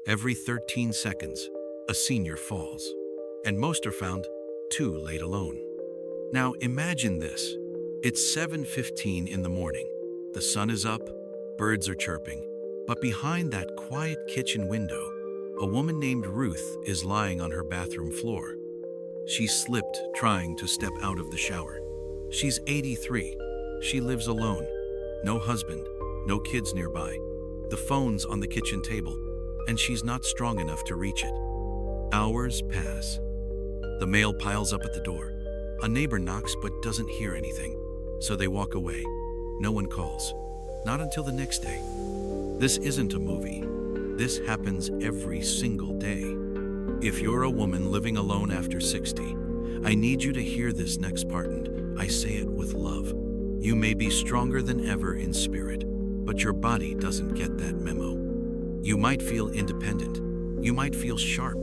Every 13 seconds, a senior falls, and most are found too late alone. Now imagine this. It's 7:15 in the morning. The sun is up, birds are chirping, but behind that quiet kitchen window, a woman named Ruth is lying on her bathroom floor. She slipped trying to step out of the shower. She's 83. She lives alone. No husband, no kids nearby. The phone's on the kitchen table, and she's not strong enough to reach it. Hours pass. The mail piles up at the door. A neighbor knocks but doesn't hear anything, so they walk away. No one calls. Not until the next day. This isn't a movie. This happens every single day. If you're a woman living alone after 60, I need you to hear this next part, and I say it with love. You may be stronger than ever in spirit, but your body doesn't get that memo. You might feel independent. You might feel sharp.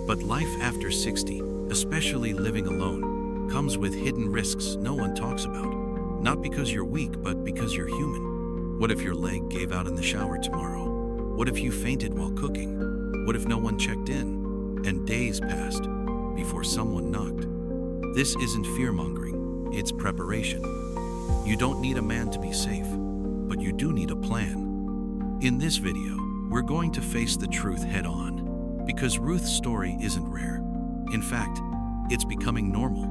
But life after 60, especially living alone, comes with hidden risks no one talks about. Not because you're weak, but because you're human. What if your leg gave out in the shower tomorrow? What if you fainted while cooking? What if no one checked in? And days passed before someone knocked. This isn't fear-mongering, it's preparation. You don't need a man to be safe, but you do need a plan. In this video, we're going to face the truth head-on, because Ruth's story isn't rare. In fact, it's becoming normal,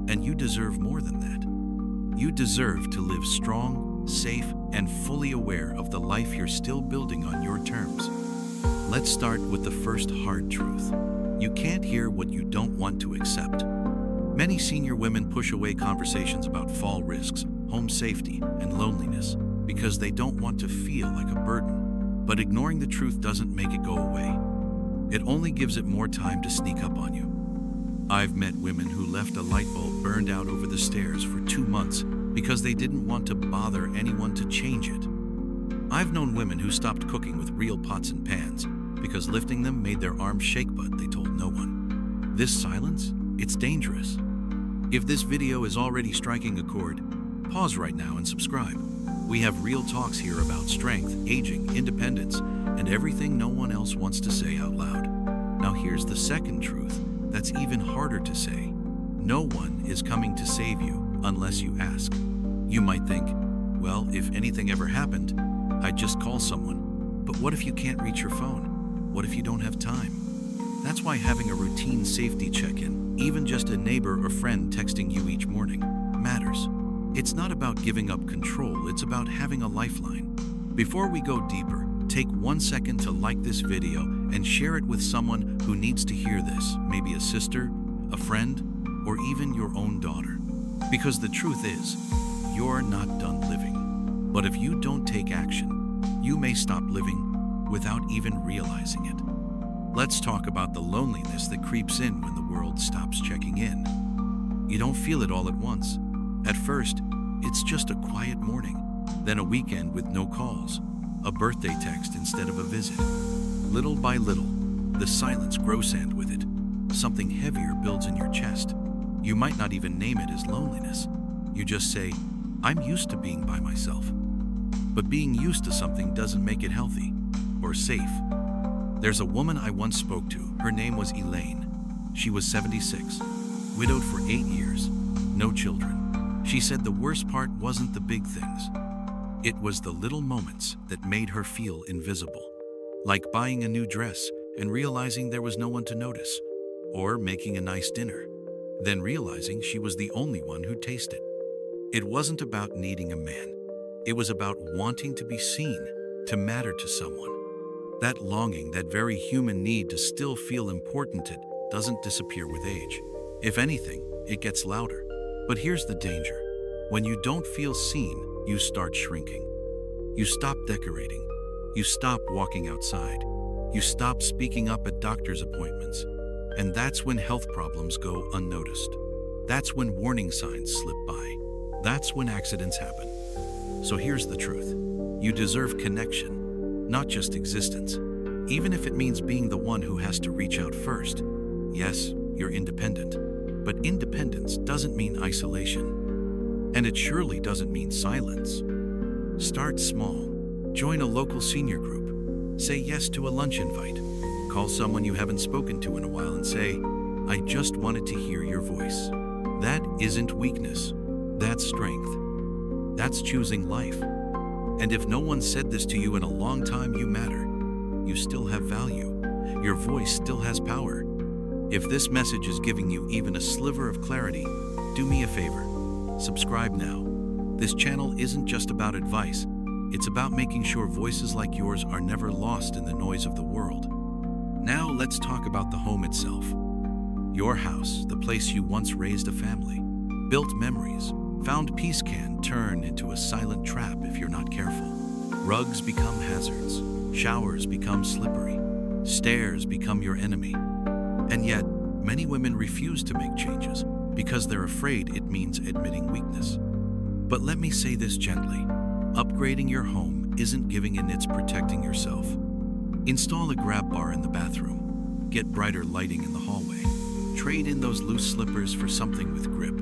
and you deserve more than that. You deserve to live strong, safe, and fully aware of the life you're still building on your terms. Let's start with the first hard truth. You can't hear what you don't want to accept. Many senior women push away conversations about fall risks, home safety, and loneliness because they don't want to feel like a burden. But ignoring the truth doesn't make it go away. It only gives it more time to sneak up on you. I've met women who left a light bulb burned out over the stairs for 2 months because they didn't want to bother anyone to change it. I've known women who stopped cooking with real pots and pans because lifting them made their arms shake, but they told no one. This silence, it's dangerous. If this video is already striking a chord, pause right now and subscribe. We have real talks here about strength, aging, independence, and everything no one else wants to say out loud. Now here's the second truth that's even harder to say. No one is coming to save you unless you ask. You might think, well, if anything ever happened, I'd just call someone. But what if you can't reach your phone? What if you don't have time? That's why having a routine safety check-in, even just a neighbor or friend texting you each morning, matters. It's not about giving up control, it's about having a lifeline. Before we go deeper, take 1 second to like this video and share it with someone who needs to hear this, maybe a sister, a friend, or even your own daughter. Because the truth is, you're not done living. But if you don't take action, you may stop living without even realizing it. Let's talk about the loneliness that creeps in when the world stops checking in. You don't feel it all at once. At first, it's just a quiet morning, then a weekend with no calls, a birthday text instead of a visit. Little by little, the silence grows, and with it, something heavier builds in your chest. You might not even name it as loneliness. You just say, I'm used to being by myself. But being used to something doesn't make it healthy or safe. There's a woman I once spoke to. Her name was Elaine. She was 76, widowed for 8 years, no children. She said the worst part wasn't the big things. It was the little moments that made her feel invisible. Like buying a new dress and realizing there was no one to notice, or making a nice dinner, then realizing she was the only one who'd taste it. It wasn't about needing a man. It was about wanting to be seen, to matter to someone. That longing, that very human need to still feel important, it doesn't disappear with age. If anything, it gets louder. But here's the danger. When you don't feel seen, you start shrinking. You stop decorating. You stop walking outside. You stop speaking up at doctor's appointments. And that's when health problems go unnoticed. That's when warning signs slip by. That's when accidents happen. So here's the truth. You deserve connection, not just existence, even if it means being the one who has to reach out first. Yes, you're independent, but independence doesn't mean isolation. And it surely doesn't mean silence. Start small. Join a local senior group. Say yes to a lunch invite. Call someone you haven't spoken to in a while and say, "I just wanted to hear your voice." That isn't weakness. That's strength. That's choosing life. And if no one said this to you in a long time, you matter. You still have value. Your voice still has power. If this message is giving you even a sliver of clarity, do me a favor. Subscribe now. This channel isn't just about advice. It's about making sure voices like yours are never lost in the noise of the world. Now let's talk about the home itself. Your house, the place you once raised a family, built memories, found peace can turn into a silent trap if you're not careful. Rugs become hazards, showers become slippery, stairs become your enemy. And yet, many women refuse to make changes because they're afraid it means admitting weakness. But let me say this gently. Upgrading your home isn't giving in, it's protecting yourself. Install a grab bar in the bathroom. Get brighter lighting in the hallway. Trade in those loose slippers for something with grip.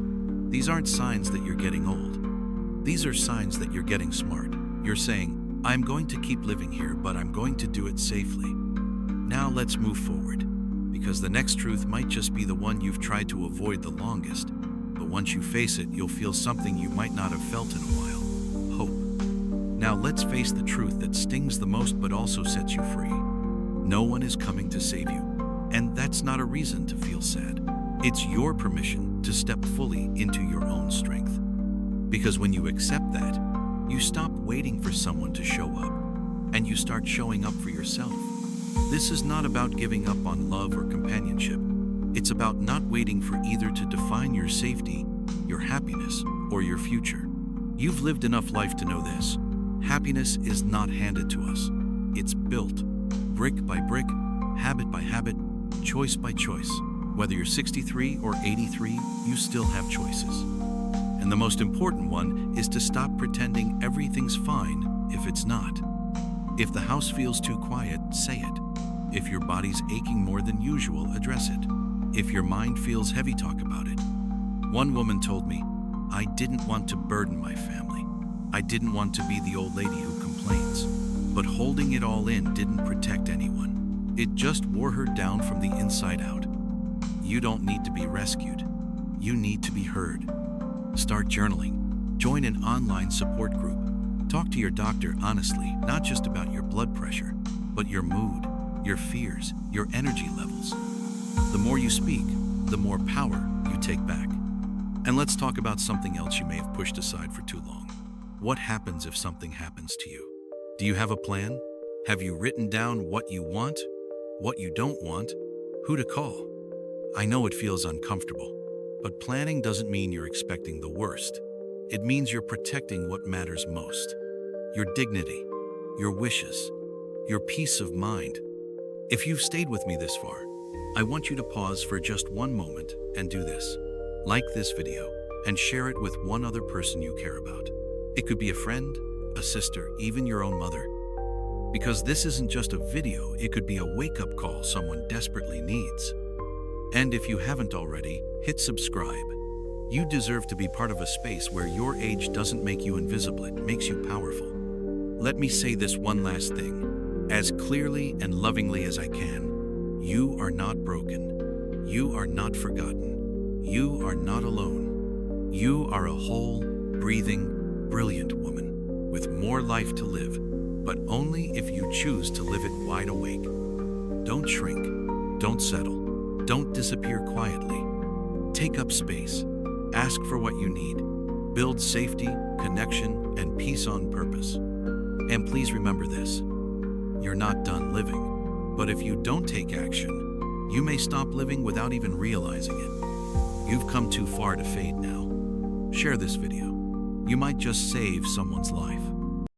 These aren't signs that you're getting old. These are signs that you're getting smart. You're saying, "I'm going to keep living here, but I'm going to do it safely." Now let's move forward, because the next truth might just be the one you've tried to avoid the longest. But once you face it, you'll feel something you might not have felt in a while: hope. Now let's face the truth that stings the most but also sets you free. No one is coming to save you, and that's not a reason to feel sad. It's your permission to step fully into your own strength. Because when you accept that, you stop waiting for someone to show up, and you start showing up for yourself. This is not about giving up on love or companionship. It's about not waiting for either to define your safety, your happiness, or your future. You've lived enough life to know this. Happiness is not handed to us. It's built, brick by brick, habit by habit, choice by choice. Whether you're 63 or 83, you still have choices. And the most important one is to stop pretending everything's fine if it's not. If the house feels too quiet, say it. If your body's aching more than usual, address it. If your mind feels heavy, talk about it. One woman told me, "I didn't want to burden my family. I didn't want to be the old lady who complains." But holding it all in didn't protect anyone. It just wore her down from the inside out. You don't need to be rescued. You need to be heard. Start journaling. Join an online support group. Talk to your doctor honestly, not just about your blood pressure, but your mood, your fears, your energy levels. The more you speak, the more power you take back. And let's talk about something else you may have pushed aside for too long. What happens if something happens to you? Do you have a plan? Have you written down what you want, what you don't want, who to call? I know it feels uncomfortable, but planning doesn't mean you're expecting the worst. It means you're protecting what matters most: your dignity, your wishes, your peace of mind. If you've stayed with me this far, I want you to pause for just one moment and do this. Like this video and share it with one other person you care about. It could be a friend, a sister, even your own mother. Because this isn't just a video, it could be a wake-up call someone desperately needs. And if you haven't already, hit subscribe. You deserve to be part of a space where your age doesn't make you invisible, it makes you powerful. Let me say this one last thing, as clearly and lovingly as I can. You are not broken. You are not forgotten. You are not alone. You are a whole, breathing, brilliant woman with more life to live, but only if you choose to live it wide awake. Don't shrink. Don't settle. Don't disappear quietly. Take up space. Ask for what you need. Build safety, connection, and peace on purpose. And please remember this. You're not done living. But if you don't take action, you may stop living without even realizing it. You've come too far to fade now. Share this video. You might just save someone's life.